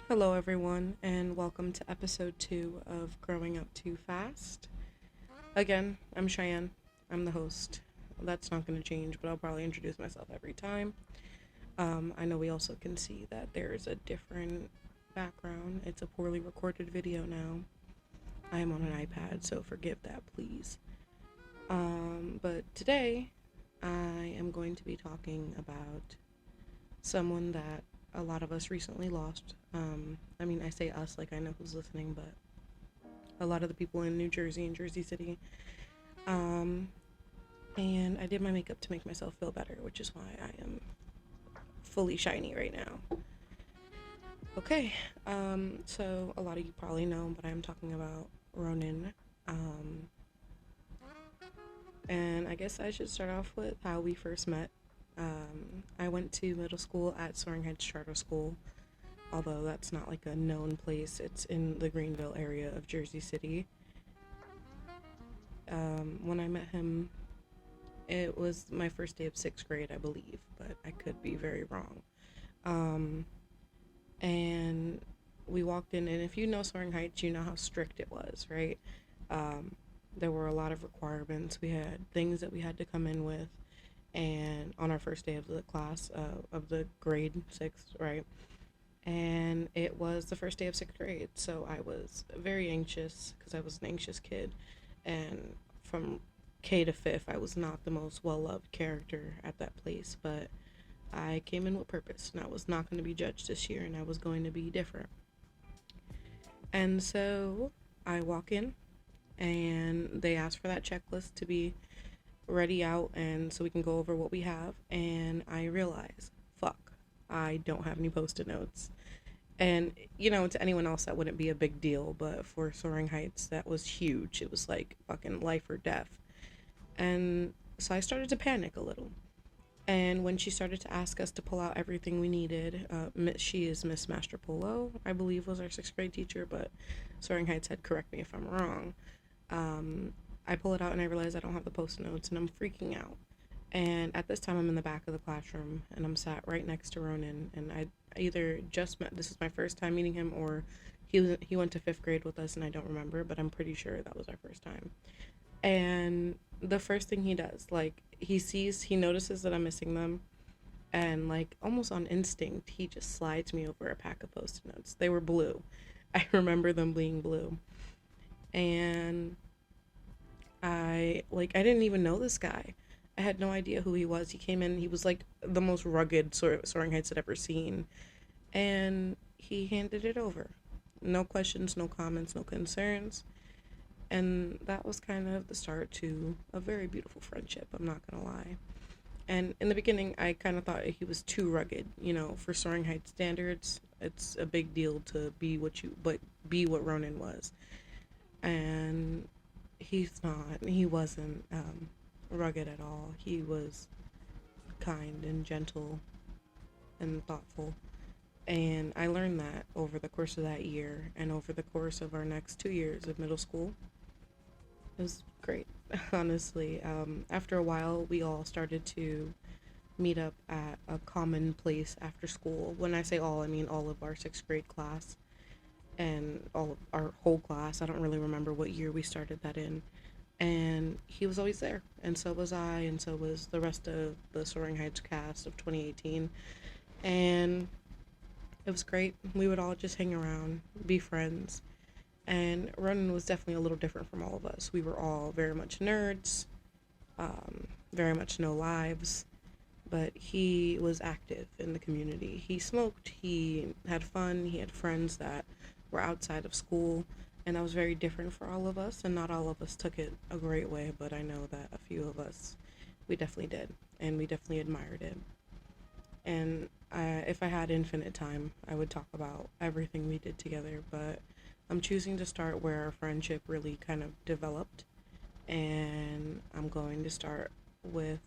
Hello, everyone, and welcome to episode 2 of Growing Up Too Fast. Again, I'm Cheyenne. I'm the host. That's not going to change, but I'll probably introduce myself every time. I know we also can see that there's a different background. It's a poorly recorded video now. I am on an iPad, so forgive that, please. But today, I am going to be talking about someone that a lot of us recently lost. I say us like I know who's listening, but a lot of the people in New Jersey and Jersey City. Um, and I did my makeup to make myself feel better, which is why I am fully shiny right now. Okay, so a lot of you probably know, but I'm talking about Ronin. Um, and I guess I should start off with how we first met. I went to middle school at Soaring Heights Charter School, although that's not like a known place. It's in the Greenville area of Jersey City. When I met him, it was my first day of sixth grade, I believe, but I could be very wrong. Um, and we walked in, and if you know Soaring Heights, you know how strict it was, right? Um, there were a lot of requirements. We had things that we had to come in with, and on our first day of the class, of the grade sixth, right? And it was the first day of sixth grade, so I was very anxious because I was an anxious kid, and from K to fifth, I was not the most well loved character at that place, but I came in with purpose, and I was not going to be judged this year, and I was going to be different. And so I walk in, and they ask for that checklist to be ready out, and so we can go over what we have. And I realize, fuck, I don't have any post-it notes. And to anyone else that wouldn't be a big deal, but for Soaring Heights, that was huge. It was like fucking life or death. And so I started to panic a little. And when she started to ask us to pull out everything we needed, she is Miss Mastropolo, I believe was our sixth grade teacher, but Soaring Heights had correct me if I'm wrong. Um, I pull it out and I realize I don't have the post notes and I'm freaking out. And at this time, I'm in the back of the classroom and I'm sat right next to Ronin. And I either just met, this is my first time meeting him, or he went to fifth grade with us and I don't remember, but I'm pretty sure that was our first time. And the first thing he does, like, he notices that I'm missing them, and like almost on instinct, he just slides me over a pack of post-it notes. They were blue. I remember them being blue. And I didn't even know this guy. I had no idea who he was. He came in, he was like the most rugged Soaring Heights had ever seen. And he handed it over. No questions, no comments, no concerns. And that was kind of the start to a very beautiful friendship, I'm not gonna lie. And in the beginning, I kind of thought he was too rugged. For Soaring Heights standards, it's a big deal to be what Ronin was. And he's not. He wasn't rugged at all. He was kind and gentle and thoughtful. And I learned that over the course of that year and over the course of our next 2 years of middle school. It was great, honestly. After a while, we all started to meet up at a common place after school. When I say all, I mean all of our sixth grade class and all of our whole class. I don't really remember what year we started that in. And he was always there, and so was I, and so was the rest of the Soaring Heights cast of 2018. And it was great. We would all just hang around, be friends. And Ronan was definitely a little different from all of us. We were all very much nerds, very much no lives, but he was active in the community. He smoked, he had fun, he had friends that were outside of school, and that was very different for all of us. And not all of us took it a great way, but I know that a few of us, we definitely did, and we definitely admired it. And if I had infinite time, I would talk about everything we did together, but I'm choosing to start where our friendship really kind of developed, and I'm going to start with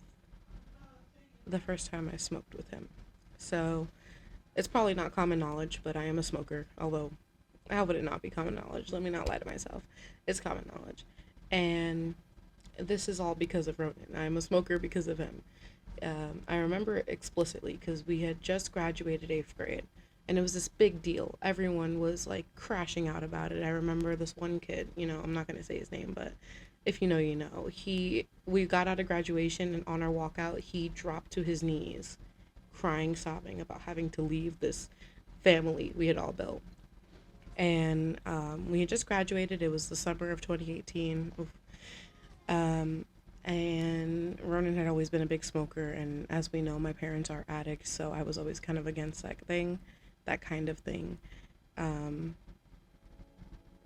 the first time I smoked with him. So it's probably not common knowledge, but I am a smoker, although how would it not be common knowledge? Let me not lie to myself. It's common knowledge. And this is all because of Ronan. I'm a smoker because of him. I remember it explicitly because we had just graduated eighth grade. And it was this big deal. Everyone was like crashing out about it. I remember this one kid, I'm not going to say his name, but if you know, you know. We got out of graduation, and on our walkout, he dropped to his knees, crying, sobbing about having to leave this family we had all built. And we had just graduated. It was the summer of 2018. Um, and Ronan had always been a big smoker, and as we know, my parents are addicts, so I was always kind of against that kind of thing. Um,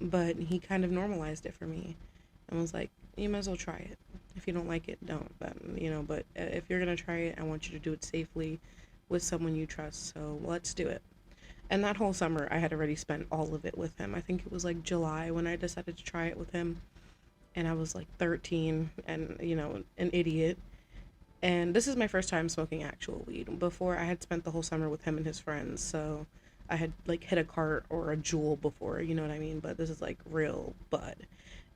but he kind of normalized it for me, and was like, "You might as well try it. If you don't like it, don't. But if you're gonna try it, I want you to do it safely, with someone you trust. So let's do it." And that whole summer, I had already spent all of it with him. I think it was like July when I decided to try it with him, and I was like 13 and, an idiot. And this is my first time smoking actual weed. Before, I had spent the whole summer with him and his friends, so I had like hit a cart or a jewel before, you know what I mean? But this is like real bud.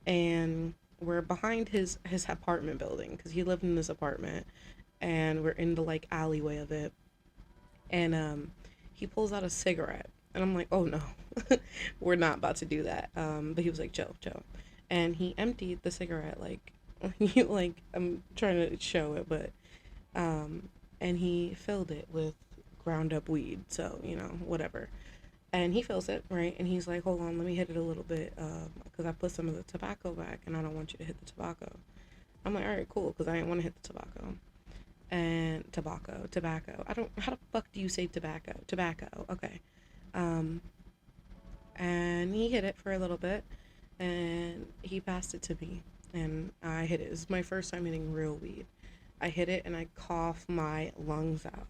And we're behind his apartment building because he lived in this apartment, and we're in the like alleyway of it. And he pulls out a cigarette, and I'm like, oh no, we're not about to do that. But he was like, Joe, Joe, and he emptied the cigarette like you like I'm trying to show it, but um, and he filled it with ground up weed. So whatever. And he fills it right, and he's like, hold on, let me hit it a little bit, because I put some of the tobacco back, and I don't want you to hit the tobacco. I'm like, all right, cool, because I didn't want to hit the tobacco. And tobacco. I don't. How the fuck do you say tobacco? Tobacco. Okay. Um, and he hit it for a little bit, and he passed it to me, and I hit it. It was my first time hitting real weed. I hit it, and I cough my lungs out,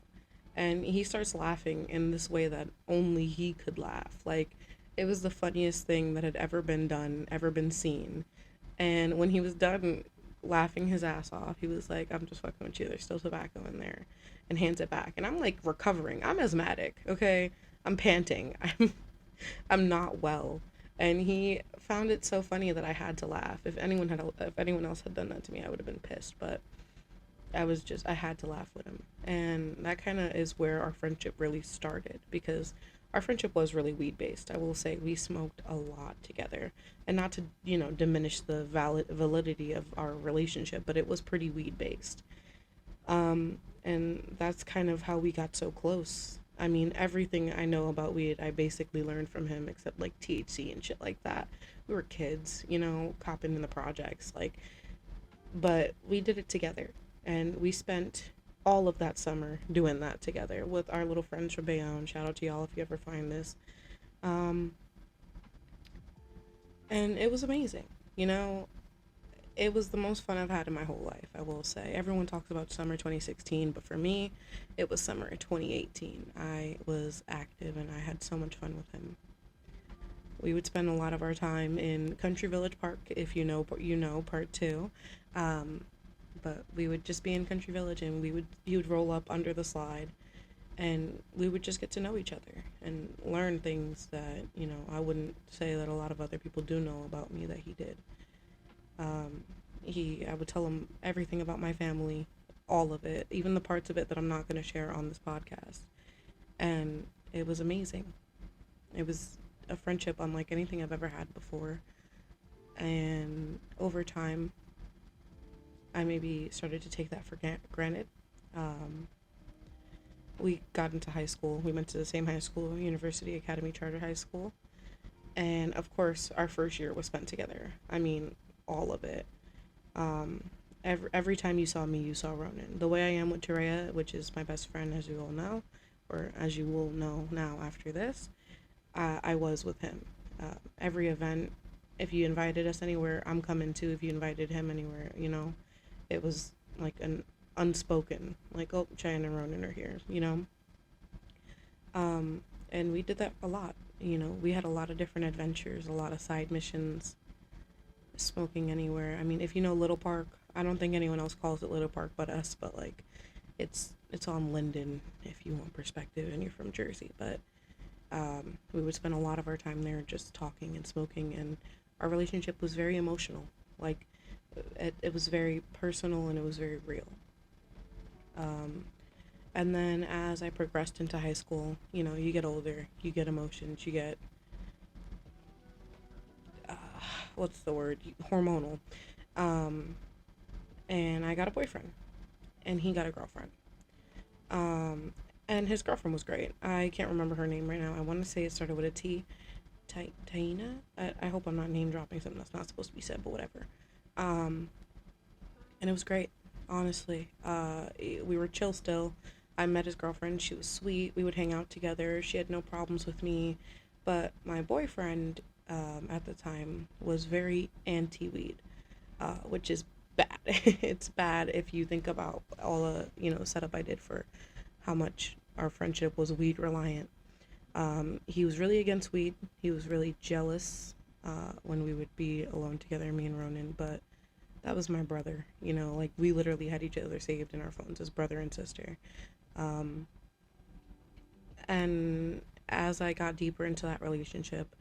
and he starts laughing in this way that only he could laugh. Like, it was the funniest thing that had ever been done, ever been seen. And when he was done laughing his ass off, he was like, I'm just fucking with you. There's still tobacco in there. And hands it back. And I'm like recovering. I'm asthmatic, okay? I'm panting. I'm not well. And he found it so funny that I had to laugh. If anyone else had done that to me, I would have been pissed. But I had to laugh with him. And that kind of is where our friendship really started, because our friendship was really weed based. I will say we smoked a lot together, and not to, diminish the validity of our relationship, but it was pretty weed based. And that's kind of how we got so close. I mean, everything I know about weed, I basically learned from him, except like THC and shit like that. We were kids, copping in the projects, like, but we did it together, and we spent all of that summer doing that together with our little friends from Bayonne. Shout out to y'all if you ever find this. Um, and it was amazing. You know, it was the most fun I've had in my whole life, I will say. Everyone talks about summer 2016, but for me, it was summer 2018. I was active, and I had so much fun with him. We would spend a lot of our time in Country Village Park, if part two. Um, but we would just be in Country Village, and he would roll up under the slide, and we would just get to know each other and learn things that, I wouldn't say that a lot of other people do know about me that he did. Um, I would tell him everything about my family, all of it, even the parts of it that I'm not going to share on this podcast. And it was amazing. It was a friendship unlike anything I've ever had before. And over time, I maybe started to take that for granted. Um, we got into high school. We went to the same high school, University Academy Charter High School. And of course, our first year was spent together. I mean, all of it. Um, every time you saw me, you saw Ronin. The way I am with Terea, which is my best friend, as you all know, or as you will know now after this, I was with him. Every event, if you invited us anywhere, I'm coming too. If you invited him anywhere, it was like an unspoken, like, oh, Cheyenne and Ronan are here, and we did that a lot. We had a lot of different adventures, a lot of side missions, smoking anywhere. I mean, if you know Little Park, I don't think anyone else calls it Little Park but us, but like, it's on Linden if you want perspective and you're from Jersey. But we would spend a lot of our time there just talking and smoking, and our relationship was very emotional. Like, it was very personal, and it was very real. Um, And then as I progressed into high school, you know, you get older, you get emotions, you get, uh, what's the word? Hormonal. Um, and I got a boyfriend, and he got a girlfriend. Um, and his girlfriend was great. I can't remember her name right now. I want to say it started with a T. Taina? I hope I'm not name dropping something that's not supposed to be said, but whatever. Um, and it was great, honestly. We were chill still. I met his girlfriend. She was sweet. We would hang out together. She had no problems with me. But my boyfriend at the time was very anti weed, which is bad. It's bad if you think about all the, you know, setup I did for how much our friendship was weed reliant. He was really against weed. He was really jealous when we would be alone together, me and Ronin. But that was my brother. You know, like we literally had each other saved in our phones as brother and sister. Um, and as I got deeper into that relationship,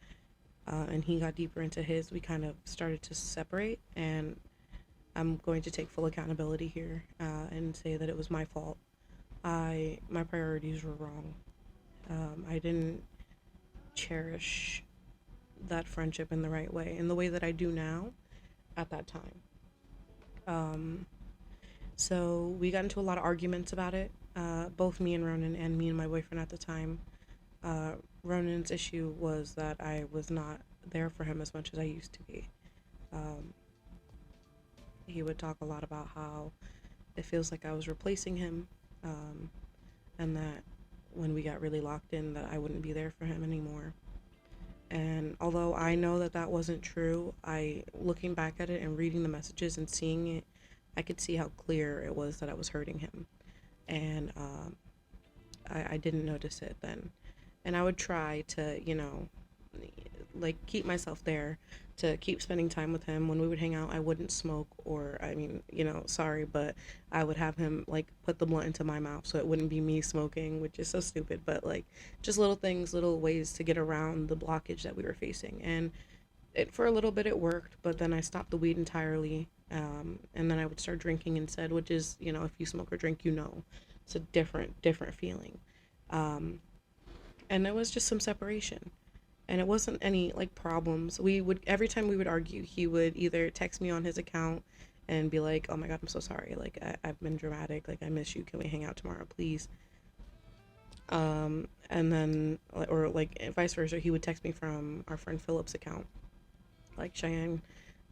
and he got deeper into his, we kind of started to separate. And I'm going to take full accountability here and say that it was my fault. My priorities were wrong. I didn't cherish that friendship in the right way, in the way that I do now at that time. Um, so we got into a lot of arguments about it, both me and Ronan and me and my boyfriend at the time. Uh, Ronan's issue was that I was not there for him as much as I used to be. Um, he would talk a lot about how it feels like I was replacing him, um, and that when we got really locked in, that I wouldn't be there for him anymore. And although I know that that wasn't true, I looking back at it and reading the messages and seeing it, I could see how clear it was that I was hurting him, and I didn't notice it then. And I would try to, you know, like keep myself there, to keep spending time with him. When we would hang out, I wouldn't smoke, or I mean, you know, sorry, but I would have him like put the blunt into my mouth so it wouldn't be me smoking, which is so stupid, but like just little things, little ways to get around the blockage that we were facing. And it, for a little bit it worked, but then I stopped the weed entirely. And then I would start drinking instead, which is, you know, if you smoke or drink, you know, it's a different feeling. Um, and it was just some separation, and it wasn't any like problems. We would, every time we would argue, he would either text me on his account and be like, oh my god, I'm so sorry, like I've been dramatic, like I miss you, can we hang out tomorrow please? And then or like vice versa, he would text me from our friend Philip's account, like, Cheyenne,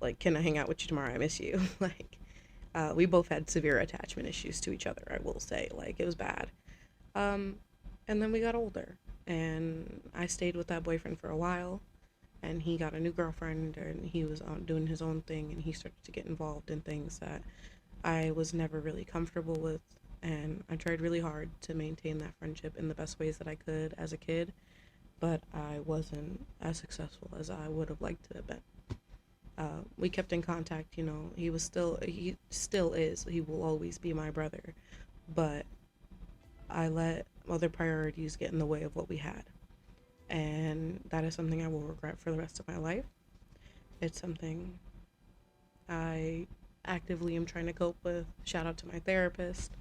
like, can I hang out with you tomorrow, I miss you. Like, we both had severe attachment issues to each other, I will say, like it was bad. um and then we got older, and I stayed with that boyfriend for a while, and he got a new girlfriend, and he was doing his own thing, and he started to get involved in things that I was never really comfortable with. And I tried really hard to maintain that friendship in the best ways that I could as a kid, but I wasn't as successful as I would have liked to have been. We kept in contact, you know, he still is, he will always be my brother, but I let other priorities get in the way of what we had. And that is something I will regret for the rest of my life. It's something I actively am trying to cope with. Shout out to my therapist.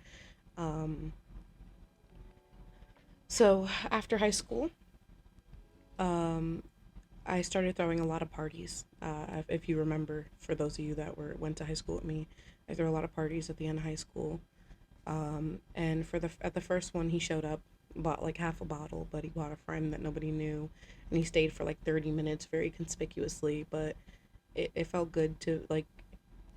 Um, so after high school, um, I started throwing a lot of parties. If you remember, for those of you that went to high school with me, I threw a lot of parties at the end of high school. And for the at the first one, he showed up, bought like half a bottle, but he bought a friend that nobody knew, and he stayed for like 30 minutes, very conspicuously. But it felt good to like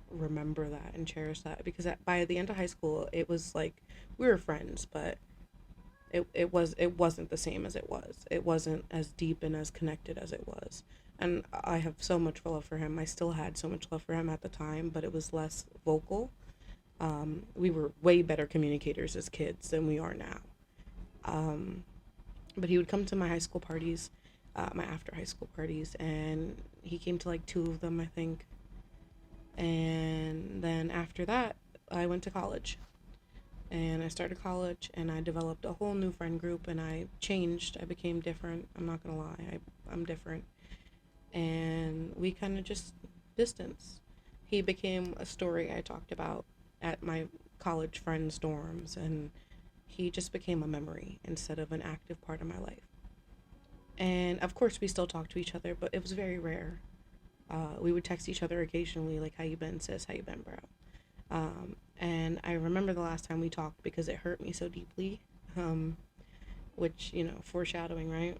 remember that and cherish that, because by the end of high school, it was like we were friends, but it wasn't the same as it was. It wasn't as deep and as connected as it was. And I have so much love for him. I still had so much love for him at the time, but it was less vocal. We were way better communicators as kids than we are now. Um, but he would come to my high school parties, my after high school parties, and he came to like two of them, I think. And then after that, I went to college. And I started college, and I developed a whole new friend group, and I changed. I became different. I'm not gonna lie, I'm different. And we kind of just distanced. He became a story I talked about at my college friends' dorms, and He just became a memory instead of an active part of my life. And of course, we still talk to each other, but it was very rare. We would text each other occasionally, like, "How you been, sis? How you been, bro?" And I remember the last time we talked because it hurt me so deeply. Um, which, foreshadowing, right?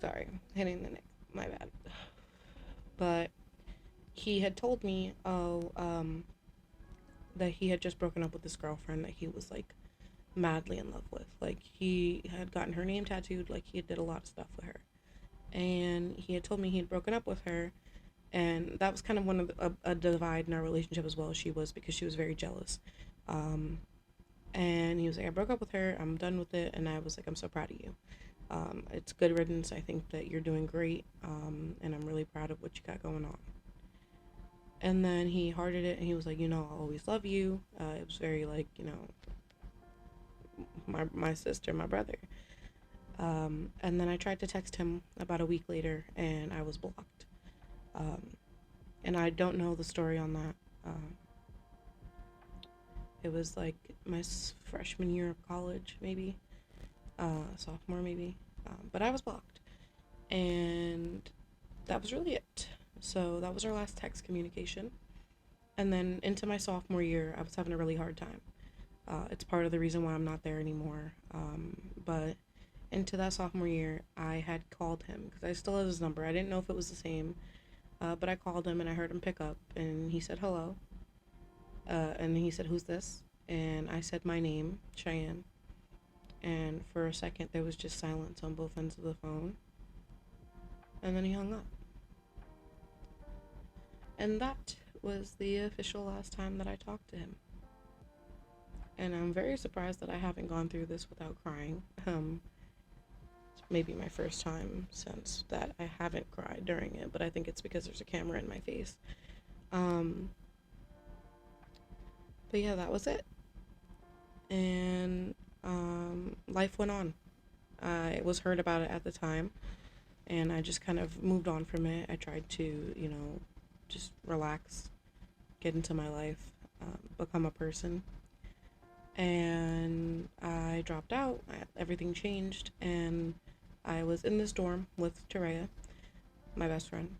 Sorry, hitting the neck. My bad. But he had told me, that he had just broken up with this girlfriend that he was like madly in love with. Like, he had gotten her name tattooed. Like, he did a lot of stuff with her, and he had told me he had broken up with her, and that was kind of one of a divide in our relationship as well. She was, because she was very jealous. Um, and he was like, "I broke up with her. I'm done with it." And I was like, "I'm so proud of you. It's good riddance. I think that you're doing great. And I'm really proud of what you got going on." And then he hearted it, and he was like, "I'll always love you." It was very like, my sister, my brother. And then I tried to text him about a week later, and I was blocked. Um, and I don't know the story on that. It was like my freshman year of college, maybe, sophomore, maybe. But I was blocked, and that was really it. So that was our last text communication. And then into my sophomore year, I was having a really hard time. It's part of the reason why I'm not there anymore. But into that sophomore year, I had called him because I still have his number. I didn't know if it was the same, but I called him and I heard him pick up, and he said hello. And he said, "Who's this?" And I said my name, Cheyenne. And for a second, there was just silence on both ends of the phone. And then he hung up. And that was the official last time that I talked to him. And I'm very surprised that I haven't gone through this without crying. It's maybe my first time since that I haven't cried during it, but I think it's because there's a camera in my face. Um, but yeah, that was it. And life went on. I was hurt about it at the time, and I just kind of moved on from it. I tried to, just relax, get into my life, become a person. And I dropped out. Everything changed, and I was in this dorm with Terea, my best friend,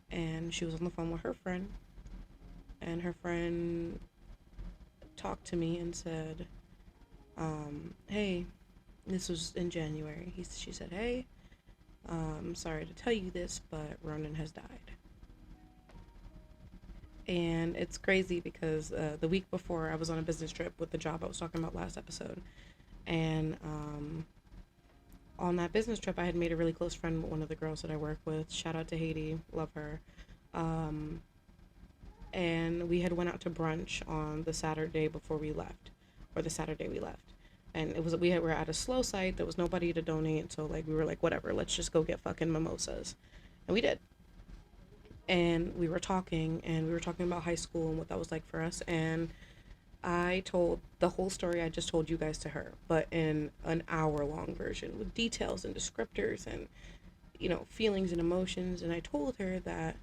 and she was on the phone with her friend, and her friend talked to me and said, "Hey," this was in January. She said, "Hey, I'm sorry to tell you this, but Ronin has died." And it's crazy because the week before, I was on a business trip with the job I was talking about last episode, and on that business trip, I had made a really close friend with one of the girls that I work with. Shout out to Haiti, love her. Um, and we had went out to brunch on the Saturday before we left, or the Saturday we left. And it was were at a slow site. There was nobody to donate, so like we were like, whatever, let's just go get fucking mimosas, and we did. And we were talking about high school and what that was like for us. And I told the whole story I just told you guys to her, but in an hour long version with details and descriptors and, feelings and emotions. And I told her that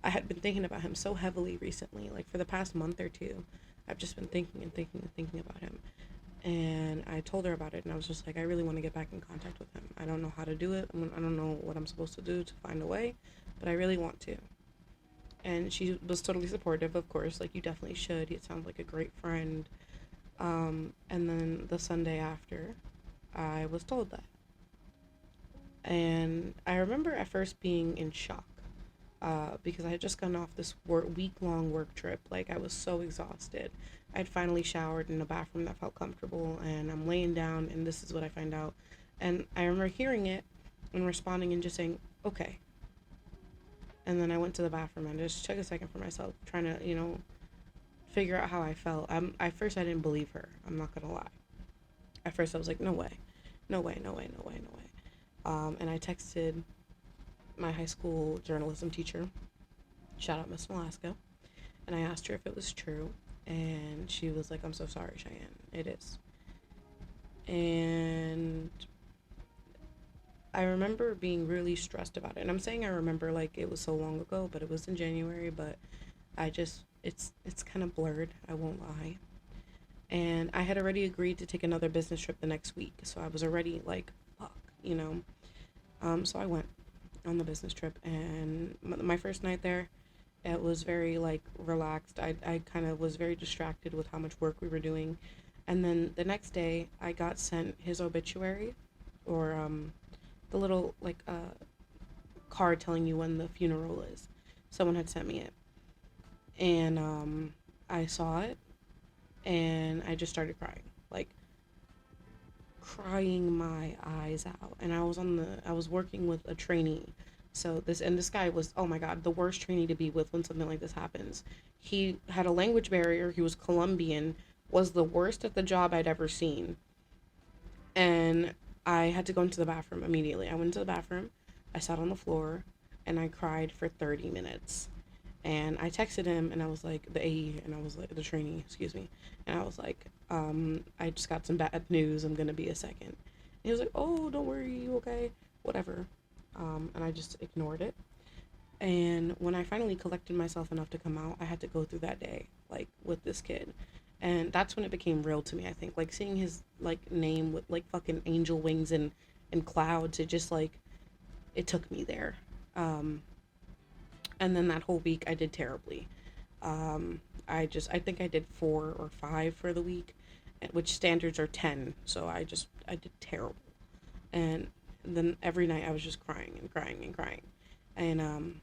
I had been thinking about him so heavily recently, like for the past month or two. I've just been thinking and thinking and thinking about him. And I told her about it, and I was just like, I really want to get back in contact with him. I don't know how to do it. I don't know what I'm supposed to do to find a way, but I really want to. And she was totally supportive, of course, like you definitely should. It sounds like a great friend. And then the Sunday after, I was told that. And I remember at first being in shock, because I had just gotten off this week-long work trip. Like, I was so exhausted. I'd finally showered in a bathroom that felt comfortable, and I'm laying down, and this is what I find out. And I remember hearing it and responding and just saying, "Okay." And then I went to the bathroom and just took a second for myself, trying to, figure out how I felt. At first, I didn't believe her. I'm not gonna lie. At first, I was like, "No way, no way, no way, no way, no way." And I texted my high school journalism teacher, shout out Miss Alaska, and I asked her if it was true, and she was like, "I'm so sorry, Cheyenne. It is." And I remember being really stressed about it. And I'm saying I remember like it was so long ago, but it was in January, but it's kind of blurred, I won't lie. And I had already agreed to take another business trip the next week, so I was already like, fuck, you know. So I went on the business trip, and my first night there, it was very like relaxed. I kind of was very distracted with how much work we were doing. And then the next day, I got sent his obituary, or the little like card telling you when the funeral is. Someone had sent me it, and I saw it, and I just started crying, like crying my eyes out. And I was working with a trainee. So this guy was, oh my god, the worst trainee to be with when something like this happens. He had a language barrier, he was Colombian, was the worst at the job I'd ever seen. And I had to go into the bathroom immediately. I went into the bathroom, I sat on the floor, and I cried for 30 minutes. And I texted him, and I was like, the AE, and I was like, the trainee, excuse me. And I was like, I just got some bad news. I'm gonna be a second. And he was like, oh, don't worry, you okay? Whatever. And I just ignored it. And when I finally collected myself enough to come out, I had to go through that day, like, with this kid. And that's when it became real to me, I think. Like, seeing his, like, name with, like, fucking angel wings and clouds, it just, like, it took me there. Um, and then that whole week, I did terribly. I think I did 4 or 5 for the week, which standards are 10. So I did terrible. And then every night I was just crying and crying and crying. And,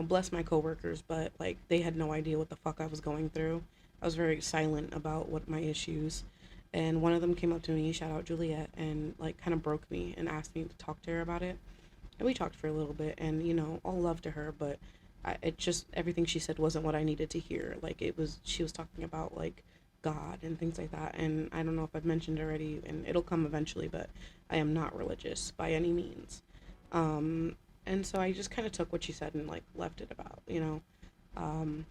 bless my coworkers, but like they had no idea what the fuck I was going through. I was very silent about what my issues. And one of them came up to me, shout out Juliet, and like kind of broke me and asked me to talk to her about it. And we talked for a little bit, and all love to her, but it just everything she said wasn't what I needed to hear. Like she was talking about like God and things like that, and I don't know if I've mentioned already, and it'll come eventually, but I am not religious by any means. Um, and so I just kind of took what she said and like left it about. Um,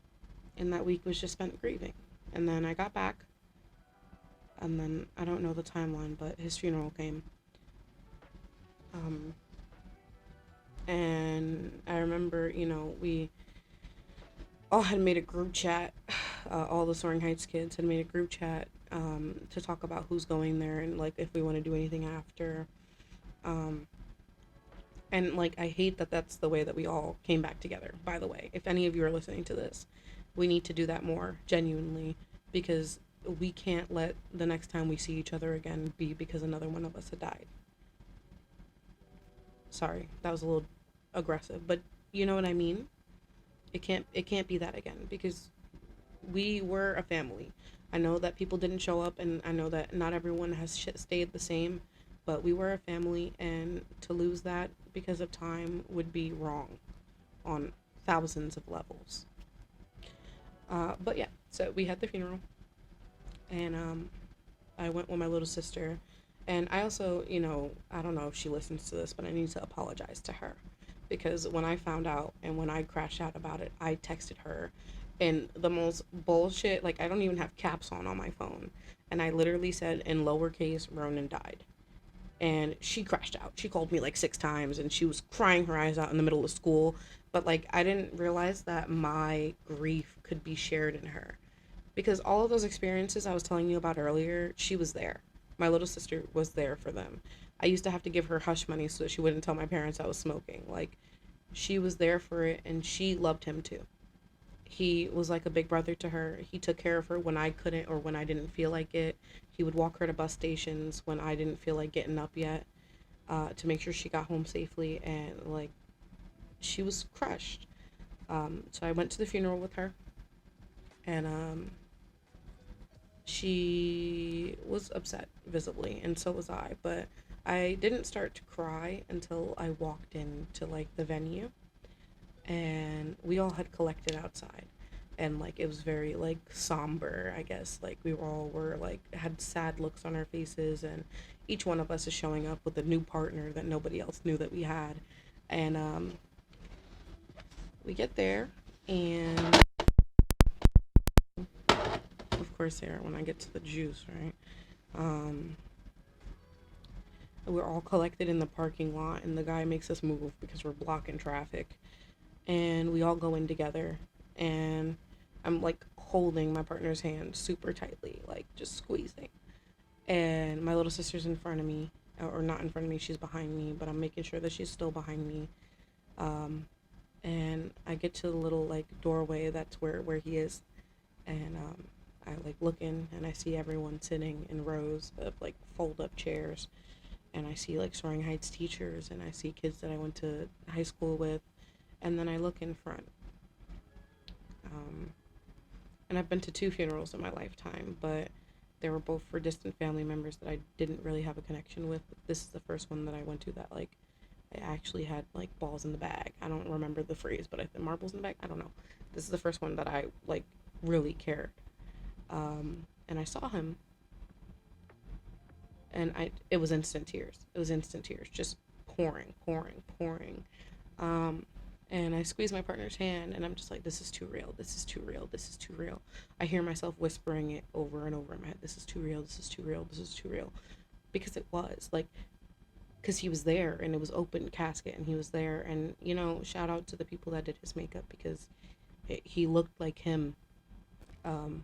and that week was just spent grieving. And then I got back, and then I don't know the timeline, but his funeral came. Um, and I remember, we all had made a group chat. All the Soaring Heights kids had made a group chat to talk about who's going there and like if we want to do anything after. Um, and like I hate that that's the way that we all came back together. By the way, if any of you are listening to this, we need to do that more genuinely, because we can't let the next time we see each other again be because another one of us had died. Sorry, that was a little aggressive, but you know what I mean? It can't be that again, because we were a family. I know that people didn't show up, and I know that not everyone has stayed the same, but we were a family, and to lose that because of time would be wrong on thousands of levels. But yeah, so we had the funeral, and I went with my little sister, and I also, I don't know if she listens to this, but I need to apologize to her, because when I found out and when I crashed out about it, I texted her in the most bullshit, like I don't even have caps on my phone, and I literally said in lowercase, Ronin died. And she crashed out. She called me like 6 times, and she was crying her eyes out in the middle of school. But like I didn't realize that my grief could be shared in her, because all of those experiences I was telling you about earlier, she was there. My little sister was there for them. I used to have to give her hush money so that she wouldn't tell my parents I was smoking. Like, she was there for it, and she loved him too. He was like a big brother to her. He took care of her when I couldn't or when I didn't feel like it. He would walk her to bus stations when I didn't feel like getting up yet, to make sure she got home safely. And like, she was crushed. So I went to the funeral with her, and she was upset visibly, and so was I. But I didn't start to cry until I walked into like the venue, and we all had collected outside, and like it was very like somber, I guess. Like we all were like had sad looks on our faces, and each one of us is showing up with a new partner that nobody else knew that we had. And we get there, and of course there when I get to the juice, right? um we're all collected in the parking lot, and the guy makes us move because we're blocking traffic, and we all go in together, and I'm like holding my partner's hand super tightly, like just squeezing. And my little sister's in front of me, or not in front of me, she's behind me, but I'm making sure that she's still behind me. Um, and I get to the little like doorway that's where he is, and I like look in and I see everyone sitting in rows of like fold up chairs, and I see like Soaring Heights teachers, and I see kids that I went to high school with, and then I look in front. Um, and I've been to two funerals in my lifetime, but they were both for distant family members that I didn't really have a connection with. This is the first one that I went to that like I actually had like balls in the bag. I don't remember the phrase, but I think marbles in the bag. I don't know. This is the first one that I like really cared. And I saw him, and it was instant tears. It was instant tears, just pouring, pouring, pouring. Um, and I squeeze my partner's hand, and I'm just like, this is too real. This is too real. This is too real. I hear myself whispering it over and over in my head. This is too real. This is too real. This is too real. Because it was like, because he was there, and it was open casket, and he was there, and shout out to the people that did his makeup, because he looked like him. Um,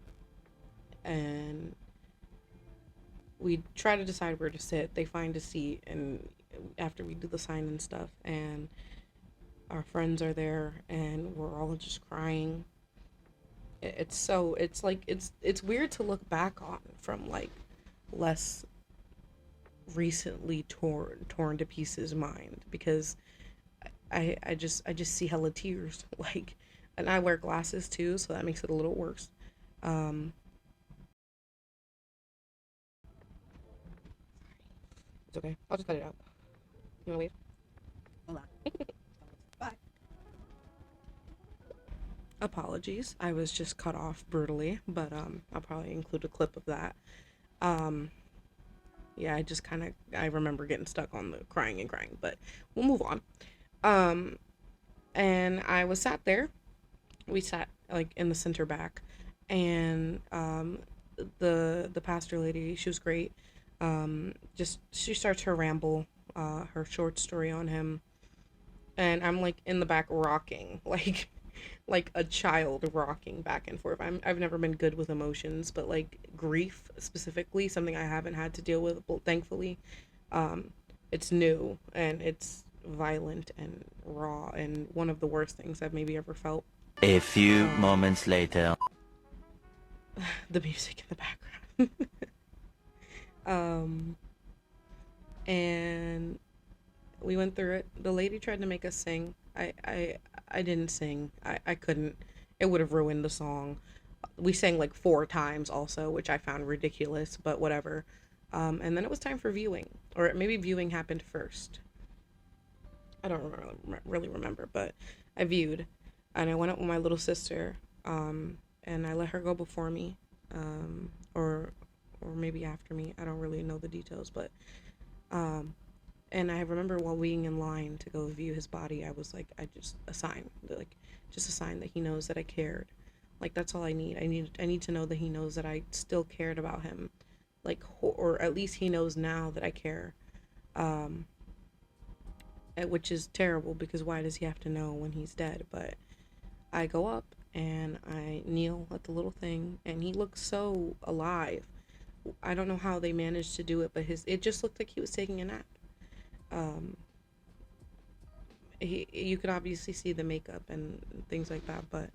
and we try to decide where to sit. They find a seat, and after we do the sign and stuff, and our friends are there, and we're all just crying. It's weird to look back on from like less recently torn to pieces mind, because I just see hella tears like, and I wear glasses too, so that makes it a little worse. um it's okay, I'll just cut it out. You wanna wait? Hold on. Bye. Apologies, I was just cut off brutally, but I'll probably include a clip of that. um yeah, I remember getting stuck on the crying and crying, but we'll move on. um and I was sat there. We sat like in the center back, and the pastor lady, she was great. Just she starts her ramble, her short story on him, and I'm like in the back rocking, like a child rocking back and forth. I've never been good with emotions, but like grief specifically, something I haven't had to deal with, well, thankfully. Um, it's new, and it's violent and raw, and one of the worst things I've maybe ever felt. A few Um, moments later. the music in the background. um, and we went through it. The lady tried to make us sing. I didn't sing. I couldn't. It would have ruined the song. We sang like four times also, which I found ridiculous, but whatever. And then it was time for viewing, or maybe viewing happened first. I don't really remember, but I viewed, and I went up with my little sister, and I let her go before me, or maybe after me. I don't really know the details, but um, and I remember while waiting in line to go view his body, I was like, just a sign that he knows that I cared. Like that's all I need. I need to know that he knows that I still cared about him, like, or at least he knows now that I care. Um, which is terrible, because why does he have to know when he's dead? But I go up and I kneel at the little thing, and he looks so alive. I don't know how they managed to do it, but it just looked like he was taking a nap. Um, you could obviously see the makeup and things like that, but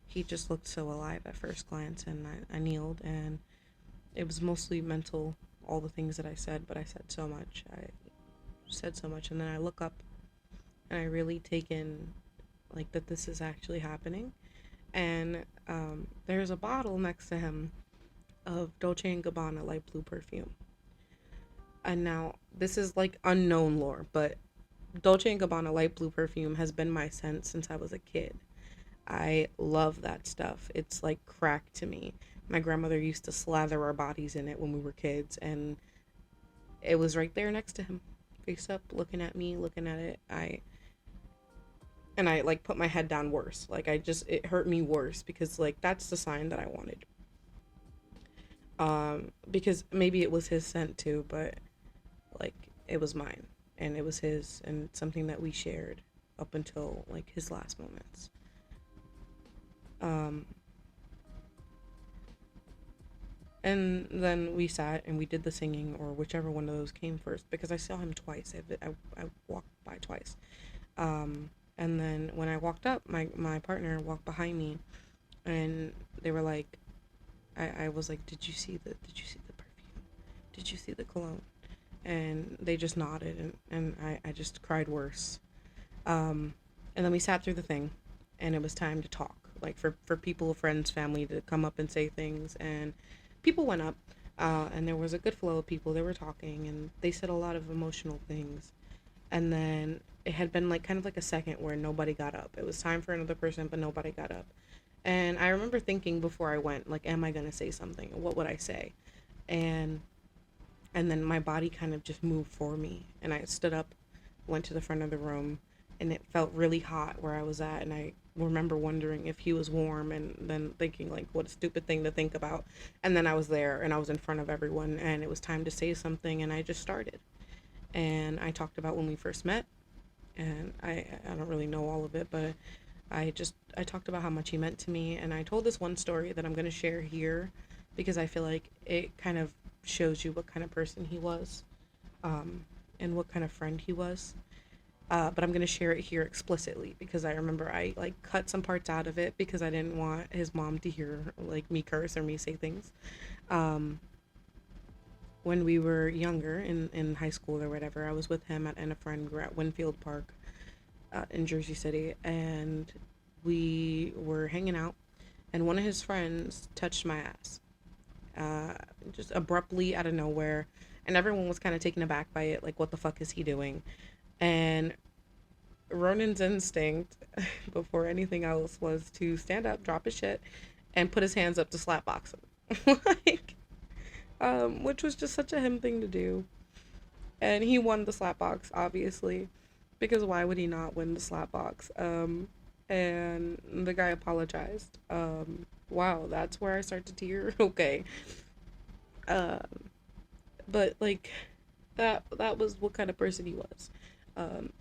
he just looked so alive at first glance, and I kneeled, and it was mostly mental, all the things that I said, but I said so much. I said so much, and then I look up, and I really take in like that this is actually happening. And there's a bottle next to him of Dolce and Gabbana light blue perfume. And now this is like unknown lore, but Dolce and Gabbana light blue perfume has been my scent since I was a kid. I love that stuff. It's like crack to me. My grandmother used to slather our bodies in it when we were kids, and it was right there next to him, face up, looking at me, looking at it. I like put my head down worse. Like it hurt me worse, because like that's the sign that I wanted. Because maybe it was his scent too, but like it was mine, and it was his, and something that we shared up until like his last moments. Um And then we sat and we did the singing, or whichever one of those came first, because I saw him twice. I walked by twice. And then when I walked up, my partner walked behind me, and they were like, I was like, did you see the perfume? Did you see the cologne? And they just nodded, and I just cried worse. Um, and then we sat through the thing, and it was time to talk. Like for people, friends, family to come up and say things, and people went up, and there was a good flow of people. They were talking, and they said a lot of emotional things. And then it had been like kind of like a second where nobody got up. It was time for another person, but nobody got up. And I remember thinking before I went, like, am I gonna say something? What would I say? And and then my body kind of just moved for me, and I stood up, went to the front of the room, and it felt really hot where I was at, and I remember wondering if he was warm, and then thinking like what a stupid thing to think about. And then I was there, and I was in front of everyone, and it was time to say something, and I just started. And I talked about when we first met, and I don't really know all of it, but I talked about how much he meant to me, and I told this one story that I'm going to share here because I feel like it kind of shows you what kind of person he was, and what kind of friend he was. But I'm going to share it here explicitly because I remember I like cut some parts out of it because I didn't want his mom to hear like me curse or me say things. Um, when we were younger in high school or whatever, I was with him and a friend. We were at Winfield Park, in Jersey City, and we were hanging out, and one of his friends touched my ass, uh, just abruptly out of nowhere, and everyone was kind of taken aback by it, like, what the fuck is he doing? And Ronin's instinct, before anything else, was to stand up, drop his shit, and put his hands up to slap box him. Like, which was just such a him thing to do. And he won the slap box, obviously, because why would he not win the slap box? And the guy apologized. Wow, that's where I start to tear. Okay. Um, but like that was what kind of person he was.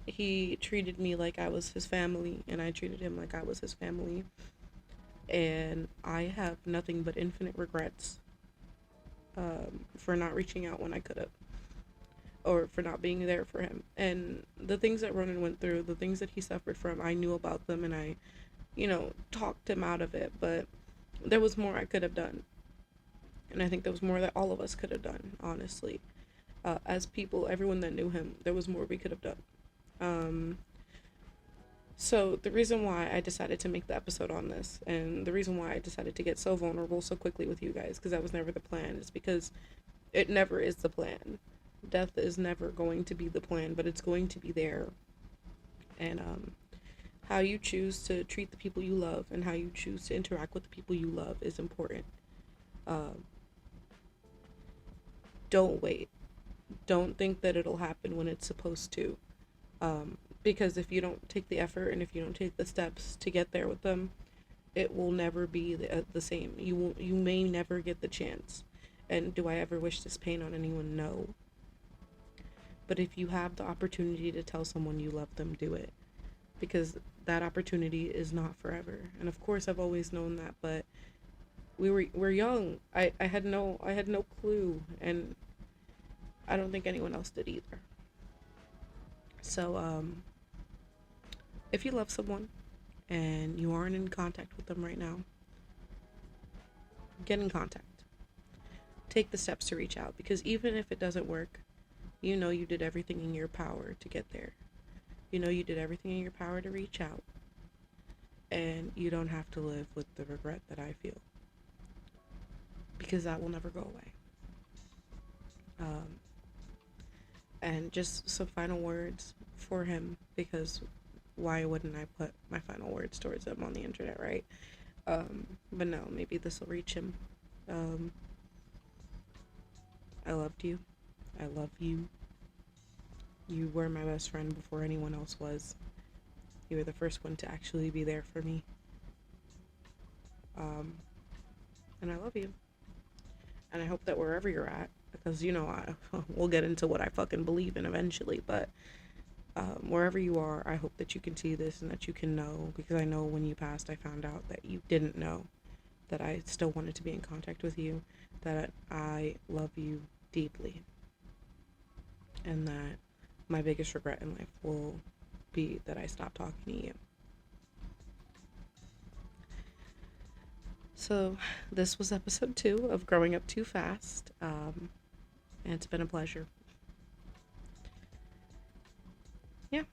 He treated me like I was his family, and I treated him like I was his family. And I have nothing but infinite regrets, for not reaching out when I could have, or for not being there for him. And the things that Ronan went through, the things that he suffered from, I knew about them, and I, talked him out of it. But there was more I could have done. And I think there was more that all of us could have done, honestly. As people, everyone that knew him, there was more we could have done. Um, so the reason why I decided to make the episode on this, and the reason why I decided to get so vulnerable so quickly with you guys, because that was never the plan, is because it never is the plan. Death is never going to be the plan, but it's going to be there. And how you choose to treat the people you love and how you choose to interact with the people you love is important. Um, don't wait. Don't think that it'll happen when it's supposed to. Because if you don't take the effort and if you don't take the steps to get there with them, it will never be the same. You may never get the chance. And do I ever wish this pain on anyone? No. But if you have the opportunity to tell someone you love them, do it. Because that opportunity is not forever. And of course I've always known that, but we're young. I had no clue, and I don't think anyone else did either. So if you love someone and you aren't in contact with them right now, get in contact. Take the steps to reach out, because even if it doesn't work, you know you did everything in your power to get there. You know you did everything in your power to reach out, and you don't have to live with the regret that I feel, because that will never go away. Um, and just some final words for him, because why wouldn't I put my final words towards him on the internet, right? But no, maybe this will reach him. Um, I loved you. I love you. You were my best friend before anyone else was. You were the first one to actually be there for me. Um, and I love you. And I hope that wherever you're at, because we'll get into what I fucking believe in eventually, but wherever you are, I hope that you can see this and that you can know, because I know when you passed, I found out that you didn't know that I still wanted to be in contact with you, that I love you deeply, and that my biggest regret in life will be that I stopped talking to you. So, this was episode 2 of Growing Up Too Fast, and it's been a pleasure. Yeah.